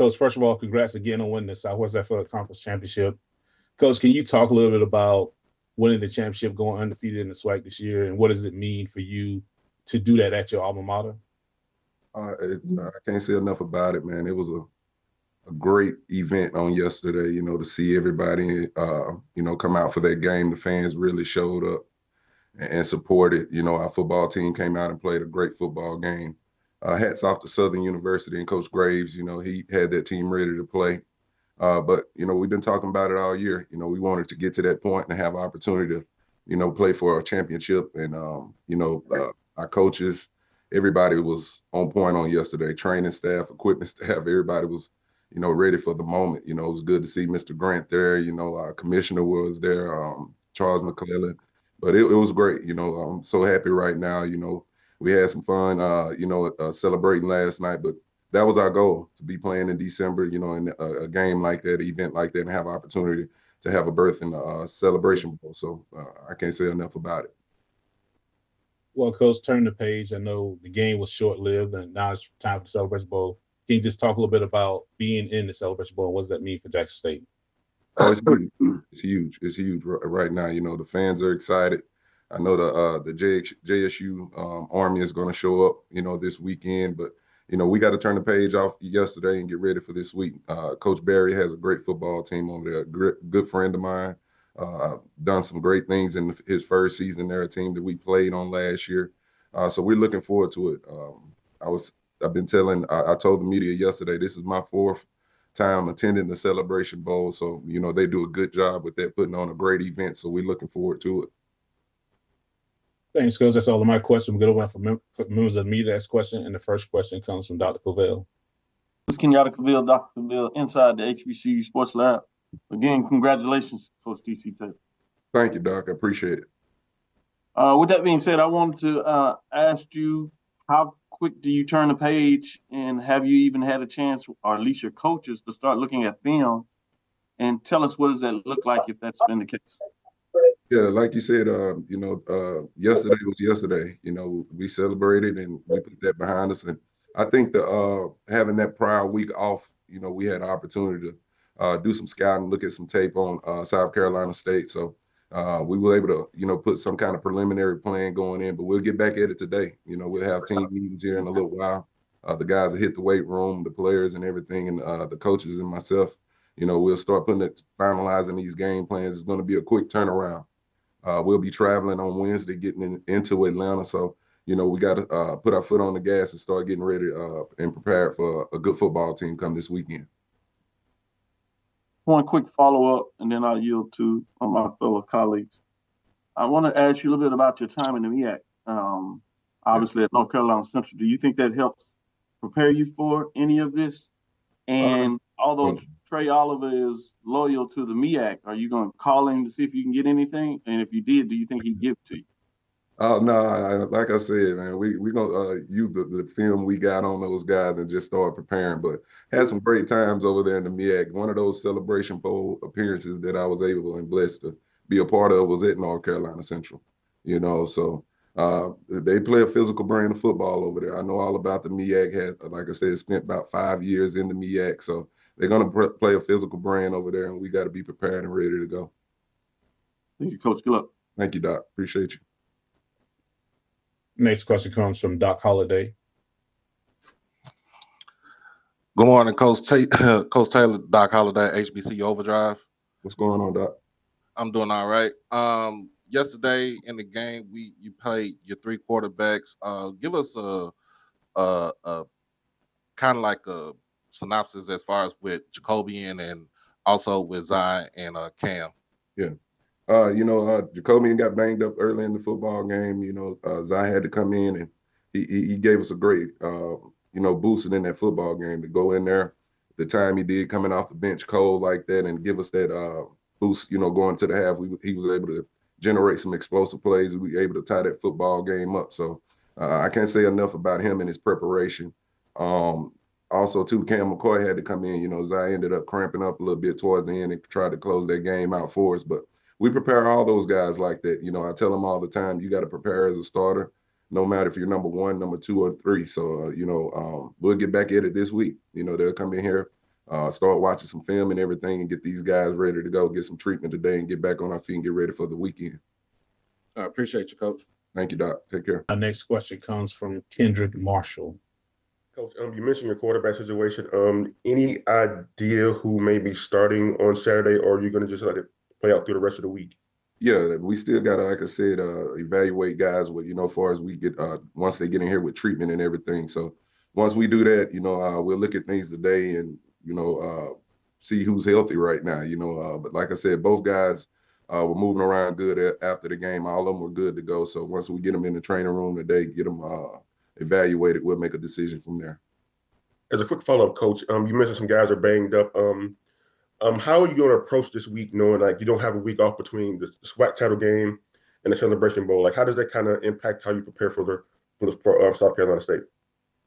Coach, first of all, congrats again on winning the Southwest Athletic Conference Championship. Coach, can you talk a little bit about winning the championship, going undefeated in the SWAC this year, and what does it mean for you to do that at your alma mater? I can't say enough about it, man. It was a great event on yesterday, to see everybody, come out for that game. The fans really showed up and supported. Our football team came out and played a great football game. Hats off to Southern University and Coach Graves. He had that team ready to play. But we've been talking about it all year. We wanted to get to that point and have opportunity to, play for a championship. And, our coaches, everybody was on point on yesterday. Training staff, equipment staff, everybody was, ready for the moment. It was good to see Mr. Grant there. Our commissioner was there, Charles McClellan. But it was great. I'm so happy right now. We had some fun, celebrating last night. But that was our goal, to be playing in December, in a game like that, an event like that, and have opportunity to have a berth in the Celebration Bowl. So I can't say enough about it. Well, Coach, turn the page. I know the game was short-lived, and now it's time for the Celebration Bowl. Can you just talk a little bit about being in the Celebration Bowl? What does that mean for Jackson State? Oh, it's huge. It's huge. It's huge right now. The fans are excited. I know the JSU Army is going to show up, this weekend. But, we got to turn the page off yesterday and get ready for this week. Coach Barry has a great football team over there, good friend of mine. Done some great things in his first season there, a team that we played on last year. So we're looking forward to it. I told the media yesterday, this is my fourth time attending the Celebration Bowl. So, they do a good job with that, putting on a great event. So we're looking forward to it. Thanks, Coach. That's all of my questions. We're going to go for members of the media to ask question. And the first question comes from Dr. Cavell. This is Kenyatta Cavell, Dr. Cavell, inside the HBCU Sports Lab. Again, congratulations, Coach DC Taylor. Thank you, Doc. I appreciate it. With that being said, I wanted to ask you, how quick do you turn the page, and have you even had a chance, or at least your coaches, to start looking at film? And tell us, what does that look like if that's been the case? Yeah, like you said, yesterday was yesterday. We celebrated and we put that behind us. And I think having that prior week off, we had an opportunity to do some scouting, look at some tape on South Carolina State. So we were able to, put some kind of preliminary plan going in. But we'll get back at it today. We'll have team meetings here in a little while. The guys will hit the weight room, the players and everything, and the coaches and myself. We'll start finalizing these game plans. It's going to be a quick turnaround. We'll be traveling on Wednesday, getting into Atlanta. So, we got to put our foot on the gas and start getting ready and prepared for a good football team come this weekend. One quick follow-up, and then I'll yield to my fellow colleagues. I want to ask you a little bit about your time in the MEAC. Obviously at North Carolina Central. Do you think that helps prepare you for any of this? And although Trey Oliver is loyal to the MEAC, are you going to call him to see if you can get anything? And if you did, do you think he'd give it to you? Oh, no, like I said, man, we're going to use the film we got on those guys and just start preparing. But had some great times over there in the MEAC. One of those Celebration Bowl appearances that I was able and blessed to be a part of was at North Carolina Central. So they play a physical brand of football over there. I know all about the MEAC. Like I said, spent about 5 years in the MEAC. So they're going to play a physical brand over there, and we got to be prepared and ready to go. Thank you, Coach. Good luck. Thank you, Doc. Appreciate you. Next question comes from Doc Holliday. Good morning, Coach Taylor, Doc Holliday, HBCU Overdrive. What's going on, Doc? I'm doing all right. Yesterday in the game, you played your three quarterbacks. Give us a kind of like a synopsis as far as with Jacobian and also with Zion and Cam. Yeah. Jacobian got banged up early in the football game. Zion had to come in, and he gave us a great, boosting in that football game to go in there. The time he did coming off the bench cold like that and give us that boost, going to the half. He was able to generate some explosive plays. We were able to tie that football game up. So I can't say enough about him and his preparation. Also, too, Cam McCoy had to come in. Zion ended up cramping up a little bit towards the end and tried to close that game out for us. But we prepare all those guys like that. I tell them all the time, you got to prepare as a starter, no matter if you're number 1, number 2, or 3. So, we'll get back at it this week. They'll come in here start watching some film and everything and get these guys ready to go, get some treatment today and get back on our feet and get ready for the weekend. I appreciate you, Coach. Thank you, Doc. Take care. Our next question comes from Kendrick Marshall. Coach, you mentioned your quarterback situation. Any idea who may be starting on Saturday, or are you going to just let it play out through the rest of the week? Yeah, we still got to, like I said, evaluate guys with, as far as we get, once they get in here with treatment and everything. So once we do that, we'll look at things today and, see who's healthy right now, but like I said, both guys were moving around good after the game. All of them were good to go. So once we get them in the training room today, get them evaluated, we'll make a decision from there. As a quick follow-up, Coach, you mentioned some guys are banged up. How are you going to approach this week, knowing like you don't have a week off between the SWAC title game and the Celebration Bowl? Like, how does that kind of impact how you prepare for South Carolina State?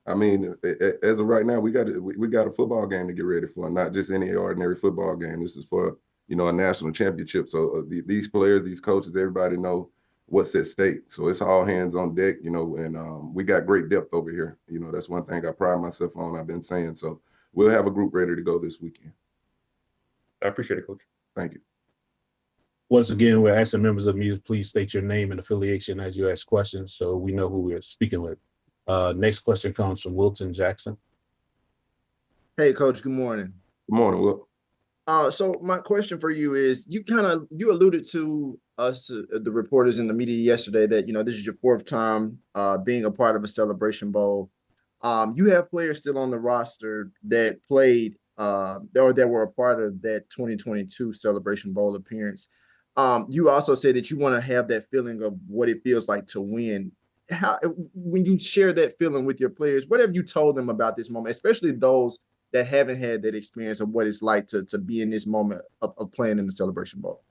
I mean, as of right now, we got a football game to get ready for, not just any ordinary football game. This is for a national championship. So these players, these coaches, everybody know what's at stake. So it's all hands on deck, and we got great depth over here. That's one thing I pride myself on. I've been saying. So we'll have a group ready to go this weekend. I appreciate it, Coach. Thank you. Once again, we're asking members of the media, please state your name and affiliation as you ask questions so we know who we're speaking with. Next question comes from Wilton Jackson. Hey, Coach, good morning. Good morning, Will. So my question for you is, you alluded to us, the reporters in the media yesterday, that, this is your fourth time being a part of a Celebration Bowl. You have players still on the roster that played or that were a part of that 2022 Celebration Bowl appearance. You also said that you want to have that feeling of what it feels like to win. When you share that feeling with your players, what have you told them about this moment, especially those that haven't had that experience of what it's like to be in this moment of playing in the Celebration Bowl?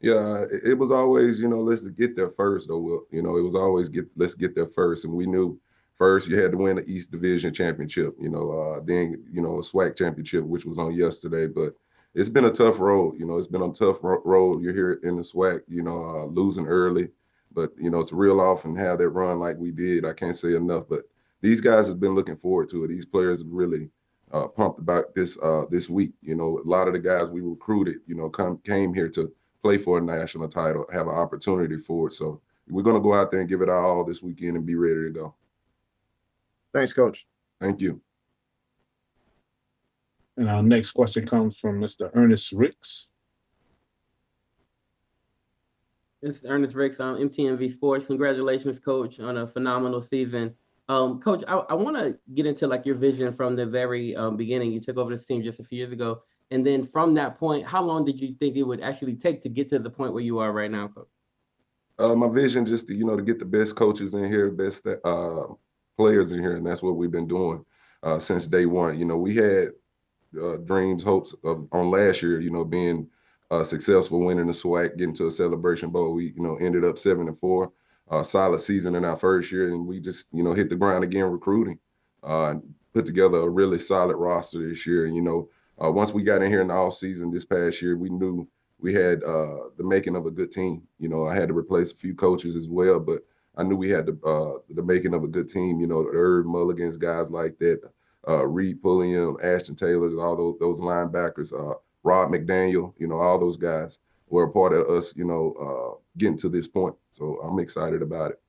Yeah, it was always, let's get there first, though, Will. It was always let's get there first. And we knew first you had to win the East Division Championship, then, a SWAC championship, which was on yesterday. But it's been a tough road. It's been a tough road. You're here in the SWAC, losing early. But, to reel off and have that run like we did, I can't say enough. But these guys have been looking forward to it. These players have really pumped about this week. A lot of the guys we recruited, came here to play for a national title, have an opportunity for it. So we're going to go out there and give it our all this weekend and be ready to go. Thanks, Coach. Thank you. And our next question comes from Mr. Ernest Ricks. This is Ernest Ricks on MTMV Sports. Congratulations, Coach, on a phenomenal season. Coach, I want to get into like your vision from the very beginning. You took over this team just a few years ago. And then from that point, how long did you think it would actually take to get to the point where you are right now, Coach? My vision just to, to get the best coaches in here, best players in here. And that's what we've been doing since day one. We had dreams, hopes on last year, being successful, winning the SWAC, getting to a Celebration Bowl. We, ended up 7-4, solid season in our first year, and we just, hit the ground again recruiting, and put together a really solid roster this year. And once we got in here in the off season this past year, we knew we had the making of a good team. I had to replace a few coaches as well, but I knew we had the making of a good team. The Herb Mulligans, guys like that, Reed Pulliam, Ashton Taylor, all those linebackers. Rob McDaniel, all those guys were a part of us, getting to this point. So I'm excited about it.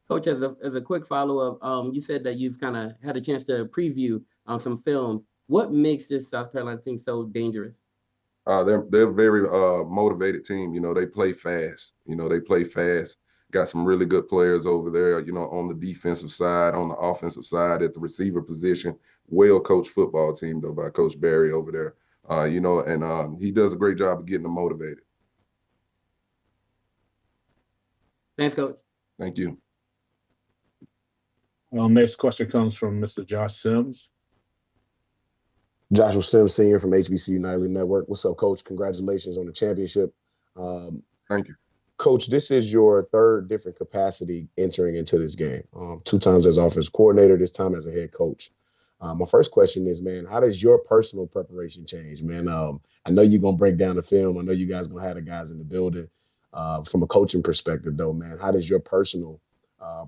Coach, as a quick follow-up, you said that you've kind of had a chance to preview some film. What makes this South Carolina team so dangerous? They're a very motivated team. They play fast. Got some really good players over there, on the defensive side, on the offensive side, at the receiver position. Well-coached football team, though, by Coach Barry over there. And he does a great job of getting them motivated. Thanks, Coach. Thank you. Next question comes from Mr. Josh Sims. Joshua Sims, senior from HBCU Nightly Network. What's up, Coach? Congratulations on the championship. Thank you. Coach, this is your third different capacity entering into this game. 2 times as offensive coordinator, this time as a head coach. My first question is, man, how does your personal preparation change, man? I know you're going to break down the film. I know you guys going to have the guys in the building. From a coaching perspective, though, man, how does your personal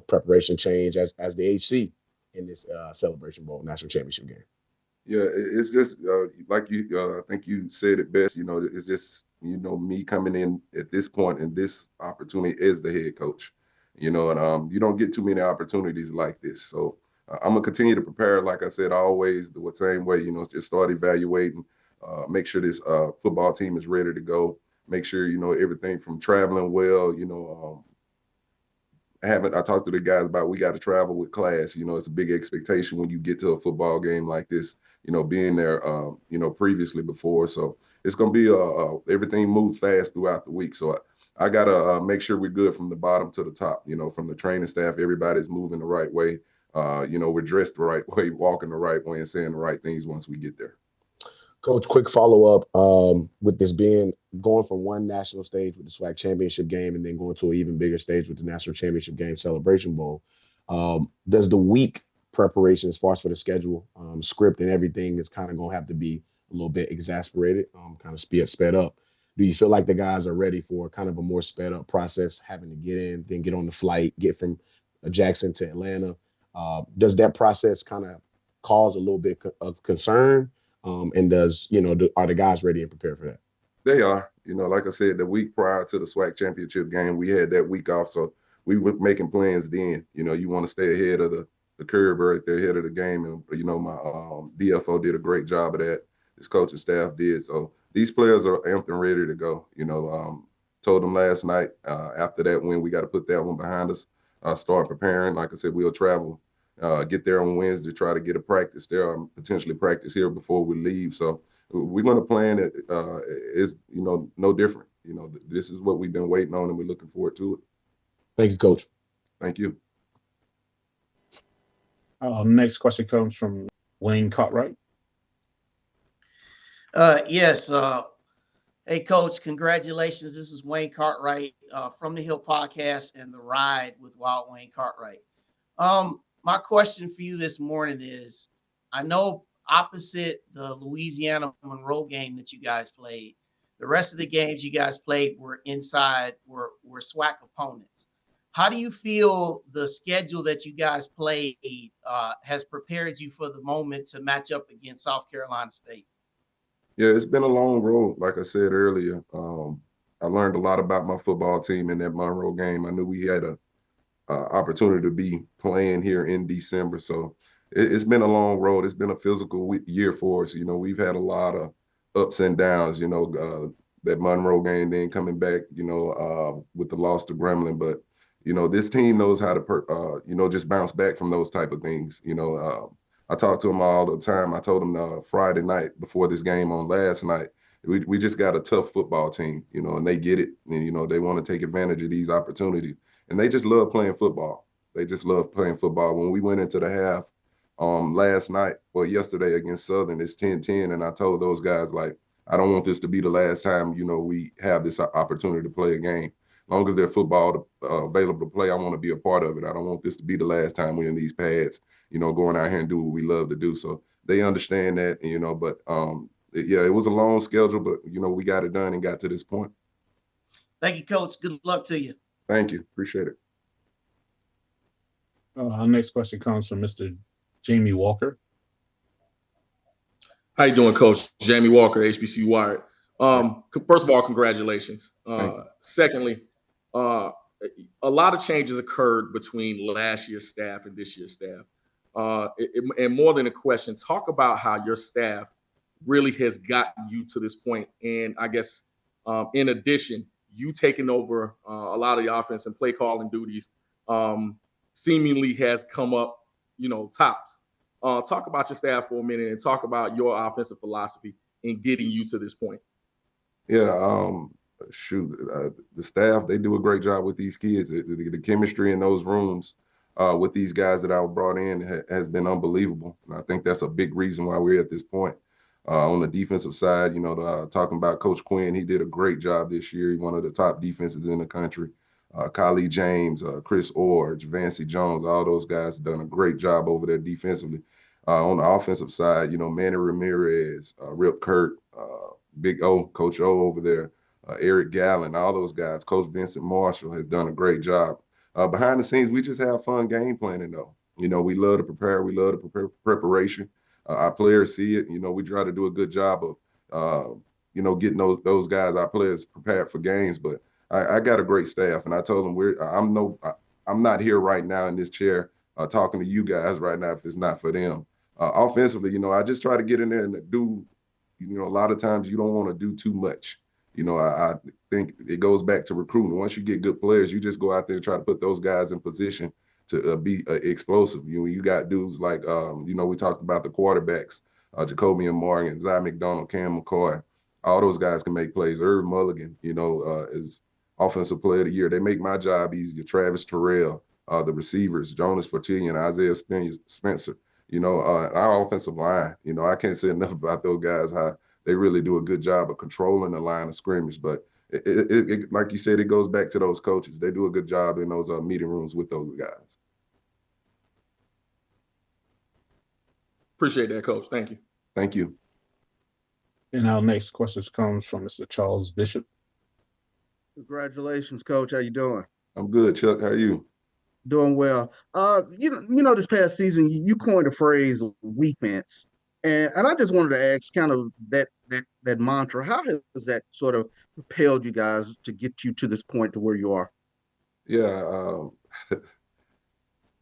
preparation change as the HC in this Celebration Bowl National Championship game? Yeah, it's just like you. I think you said it best. It's just me coming in at this point and this opportunity as the head coach. And you don't get too many opportunities like this. So I'm gonna continue to prepare. Like I said, always the same way. Just start evaluating. Make sure this football team is ready to go. Make sure everything from traveling well. I talked to the guys about we got to travel with class. It's a big expectation when you get to a football game like this. Being there, previously before. So it's gonna be everything moves fast throughout the week. So I gotta make sure we're good from the bottom to the top. From the training staff, everybody's moving the right way. We're dressed the right way, walking the right way, and saying the right things once we get there. Coach, quick follow up with this being going from one national stage with the SWAC championship game and then going to an even bigger stage with the national championship game Celebration Bowl. Does the week preparation, as far as for the schedule, script and everything, is kind of going to have to be a little bit exasperated, kind of sped up? Do you feel like the guys are ready for kind of a more sped up process, having to get in, then get on the flight, get from Jackson to Atlanta? Does that process kind of cause a little bit of concern? And are the guys ready and prepared for that? They are. Like I said, the week prior to the SWAC championship game, we had that week off, so we were making plans then. You want to stay ahead of the curve right there, ahead of the game, and my DFO did a great job of that. His coaching staff did. So these players are amped and ready to go. Told them last night after that win, we got to put that one behind us. Start preparing. Like I said, we'll travel. Get there on Wednesday, try to get a practice there, potentially practice here before we leave. So we're going to plan it. Is no different. This is what we've been waiting on, and we're looking forward to it. Thank you, Coach. Thank you. Next question comes from Wayne Cartwright. Yes. Hey, Coach, congratulations. This is Wayne Cartwright from the Hill Podcast and The Ride with Wild Wayne Cartwright. My question for you this morning is, I know opposite the Louisiana Monroe game that you guys played, the rest of the games you guys played were SWAC opponents. How do you feel the schedule that you guys played has prepared you for the moment to match up against South Carolina State? Yeah, it's been a long road. Like I said earlier, I learned a lot about my football team in that Monroe game. I knew we had a opportunity to be playing here in December. So it's been a long road. It's been a physical year for us. We've had a lot of ups and downs, that Monroe game, then coming back, with the loss to Gremlin. But, this team knows how to, just bounce back from those type of things. I talk to them all the time. I told them Friday night before this game on last night, we just got a tough football team, and they get it. And, they want to take advantage of these opportunities. And they just love playing football. They just love playing football. When we went into the half yesterday against Southern, it's 10-10. And I told those guys, like, I don't want this to be the last time, we have this opportunity to play a game. As long as there's football available to play, I want to be a part of it. I don't want this to be the last time we're in these pads, going out here and do what we love to do. So they understand that, but it was a long schedule, but, we got it done and got to this point. Thank you, Coach. Good luck to you. Thank you. Appreciate it. Our next question comes from Mr. Jamie Walker. How you doing, Coach? Jamie Walker, HBC Wired. First of all, congratulations. Secondly, a lot of changes occurred between last year's staff and this year's staff. And more than a question, talk about how your staff really has gotten you to this point. And I guess, in addition, you taking over a lot of the offense and play calling duties seemingly has come up, tops. Talk about your staff for a minute and talk about your offensive philosophy in getting you to this point. Yeah, the staff, they do a great job with these kids. The chemistry in those rooms with these guys that I brought in has been unbelievable. And I think that's a big reason why we're at this point. On the defensive side, talking about Coach Quinn, he did a great job this year. He's one of the top defenses in the country. Kylie James, Chris Orr, Javancy Jones, all those guys have done a great job over there defensively. On the offensive side, Manny Ramirez, Rip Kurt, Big O, Coach O over there, Eric Gallen, all those guys. Coach Vincent Marshall has done a great job. Behind the scenes, we just have fun game planning, though. We love to prepare. We love to prepare preparation. Our players see it. We try to do a good job of getting those guys, our players, prepared for games. But I got a great staff, and I told them I'm not here right now in this chair talking to you guys right now if it's not for them. Offensively, I just try to get in there and do. A lot of times you don't want to do too much. I think it goes back to recruiting. Once you get good players, you just go out there and try to put those guys in position to be explosive. You got dudes like, we talked about the quarterbacks, Jacoby and Morgan, Zy McDonald, Cam McCoy. All those guys can make plays. Irv Mulligan, is offensive player of the year. They make my job easier. Travis Terrell, the receivers, Jonas Fortillion, Isaiah Spencer. Our offensive line, I can't say enough about those guys, how they really do a good job of controlling the line of scrimmage. But it like you said, it goes back to those coaches. They do a good job in those meeting rooms with those guys. Appreciate that, Coach. Thank you. Thank you. And our next question comes from Mr. Charles Bishop. Congratulations, Coach. How you doing? I'm good, Chuck. How are you? Doing well. This past season you coined a phrase "We-fense," and I just wanted to ask, kind of that mantra. How has that sort of propelled you guys to get you to this point to where you are? Yeah,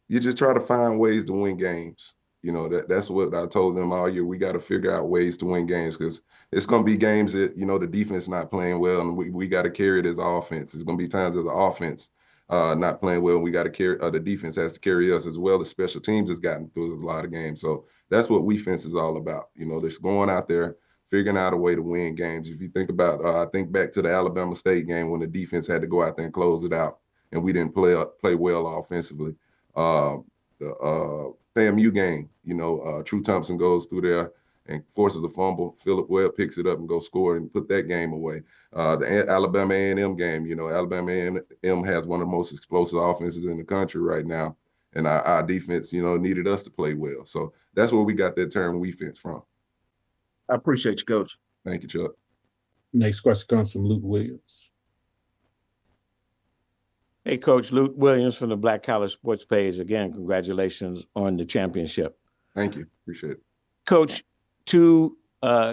you just try to find ways to win games. That's what I told them all year. We got to figure out ways to win games because it's going to be games that, the defense not playing well, and we got to carry it as offense. It's going to be times as the offense not playing well, and we got to carry, the defense has to carry us as well as special teams has gotten through a lot of games. So that's what We-fense is all about. Just going out there, figuring out a way to win games. If you think about, I think back to the Alabama State game when the defense had to go out there and close it out, and we didn't play well offensively. The FAMU game, True Thompson goes through there and forces a fumble. Philip Webb picks it up and goes score and put that game away. The Alabama A&M game, Alabama A&M has one of the most explosive offenses in the country right now, and our defense, needed us to play well. So that's where we got that term We-fense from. I appreciate you, Coach. Thank you, Chuck. Next question comes from Luke Williams. Hey, Coach, Luke Williams from the Black College Sports Page. Again, congratulations on the championship. Thank you. Appreciate it. Coach, 2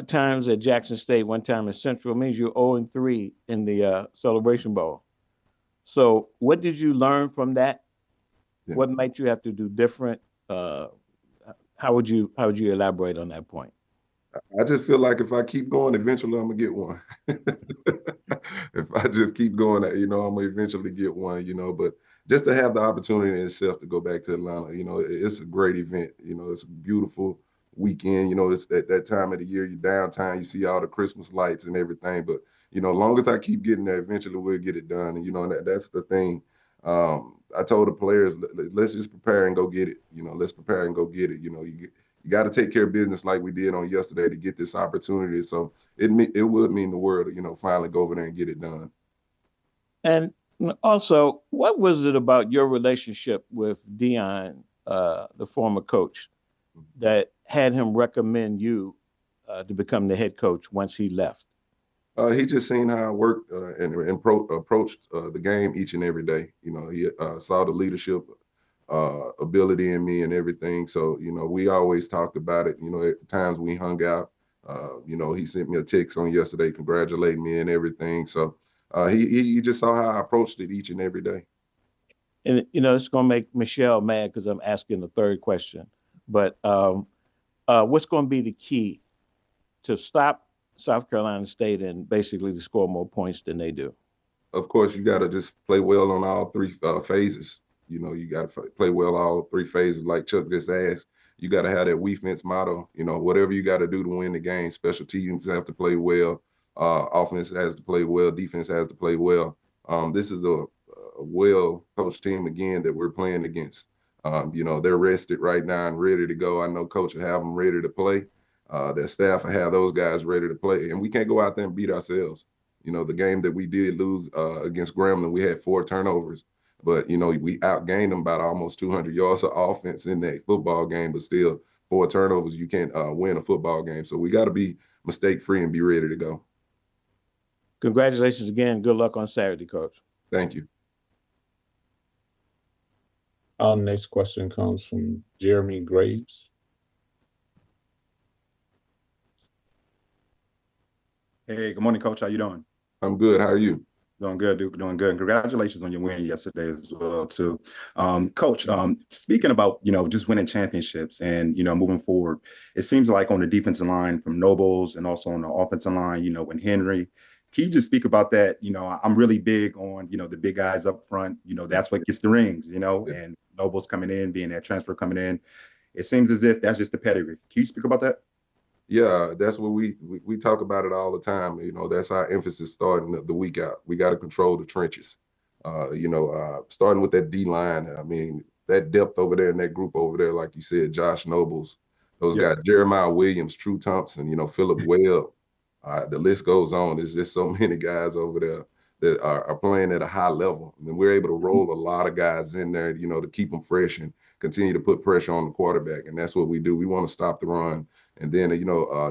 times at Jackson State, 1 time at Central means you're 0-3 in the Celebration Bowl. So what did you learn from that? Yeah. What might you have to do different? How would you elaborate on that point? I just feel like if I keep going, eventually I'm gonna get one. If I just keep going, I'm gonna eventually get one, but just to have the opportunity in itself to go back to Atlanta, it's a great event. It's a beautiful weekend. It's that time of the year, you're downtown, you see all the Christmas lights and everything. But, as long as I keep getting there, eventually we'll get it done. And, that's the thing. I told the players, let's just prepare and go get it. Let's prepare and go get it. You got to take care of business like we did on yesterday to get this opportunity. So it would mean the world, finally go over there and get it done. And also, what was it about your relationship with Deion, the former coach, that had him recommend you to become the head coach once he left? He just seen how I worked and approached the game each and every day. He saw the leadership ability in me and everything. So, we always talked about it, at times we hung out. He sent me a text on yesterday congratulating me and everything. So he just saw how I approached it each and every day. And, it's going to make Michelle mad because I'm asking the third question. But what's going to be the key to stop South Carolina State and basically to score more points than they do? Of course, you got to just play well on all 3 phases. You got to play well all 3 phases, like Chuck just asked. You got to have that We-fense motto. Whatever you got to do to win the game. Special teams have to play well. Offense has to play well. Defense has to play well. This is a well-coached team, again, that we're playing against. They're rested right now and ready to go. I know Coach will have them ready to play. Their staff will have those guys ready to play. And we can't go out there and beat ourselves. The game that we did lose against Grambling, we had 4 turnovers. But, we outgained them about almost 200 yards of offense in that football game, but still 4 turnovers, you can't win a football game. So we got to be mistake-free and be ready to go. Congratulations again. Good luck on Saturday, Coach. Thank you. Our next question comes from Jeremy Graves. Hey, good morning, Coach. How you doing? I'm good. How are you? Doing good, Duke. Doing good. And congratulations on your win yesterday as well, too. Coach, speaking about, just winning championships and, moving forward, it seems like on the defensive line from Nobles and also on the offensive line, when Henry, can you just speak about that? I'm really big on, the big guys up front, that's what gets the rings, and Nobles coming in, being that transfer coming in. It seems as if that's just the pedigree. Can you speak about that? Yeah, that's what we talk about it all the time. That's our emphasis starting the week out. We got to control the trenches. Starting with that D line. I mean, that depth over there in that group over there, like you said, Josh Nobles, those Yeah. guys, Jeremiah Williams, True Thompson, Philip Webb. The list goes on. There's just so many guys over there that are playing at a high level. And we're able to roll a lot of guys in there, to keep them fresh and continue to put pressure on the quarterback. And that's what we do. We want to stop the run and then,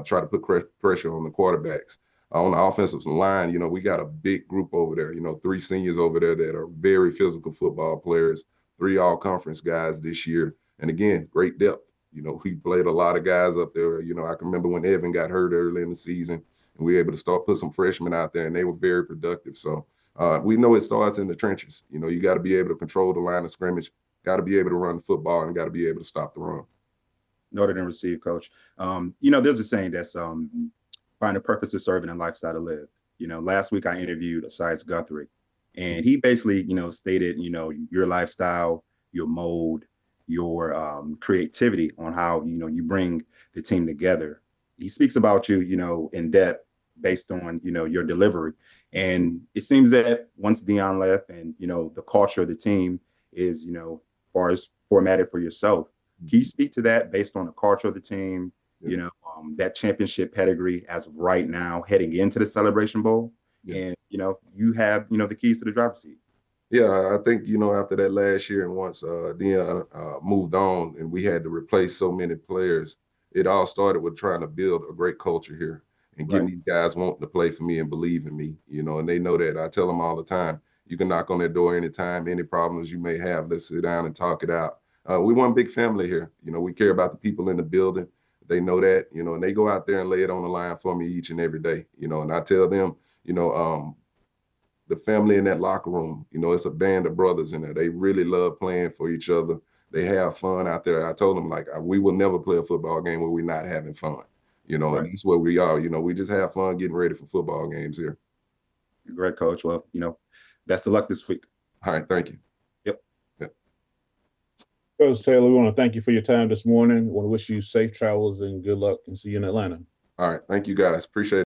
try to put pressure on the quarterbacks. On the offensive line, we got a big group over there, 3 seniors over there that are very physical football players, 3 all-conference guys this year. And again, great depth. We played a lot of guys up there. I can remember when Evan got hurt early in the season, and we were able to put some freshmen out there, and they were very productive. So we know it starts in the trenches. You got to be able to control the line of scrimmage, got to be able to run the football, and got to be able to stop the run. Noted and received, Coach. There's a saying that's find a purpose to serve and a lifestyle to live. Last week I interviewed Asias Guthrie, and he basically, stated, your lifestyle, your mode, your creativity on how, you bring the team together. He speaks about you, in depth based on, your delivery. And it seems that once Dion left and, the culture of the team is, as far as formatted for yourself, can you speak to that based on the culture of the team, that championship pedigree as of right now, heading into the Celebration Bowl? Yeah. And, you have, the keys to the driver's seat. Yeah, I think, after that last year and once Dion moved on and we had to replace so many players, it all started with trying to build a great culture here and getting these guys wanting to play for me and believe in me, and they know that. I tell them all the time, you can knock on their door anytime, any problems you may have, let's sit down and talk it out. We one big family here. We care about the people in the building. They know that, and they go out there and lay it on the line for me each and every day, and I tell them, the family in that locker room, it's a band of brothers in there. They really love playing for each other. They have fun out there. I told them, we will never play a football game where we're not having fun, and that's where we are. We just have fun getting ready for football games here. Great, Coach. Well, best of luck this week. All right. Thank you. Yep. Coach Taylor, we want to thank you for your time this morning. We want to wish you safe travels and good luck and see you in Atlanta. All right. Thank you, guys. Appreciate it.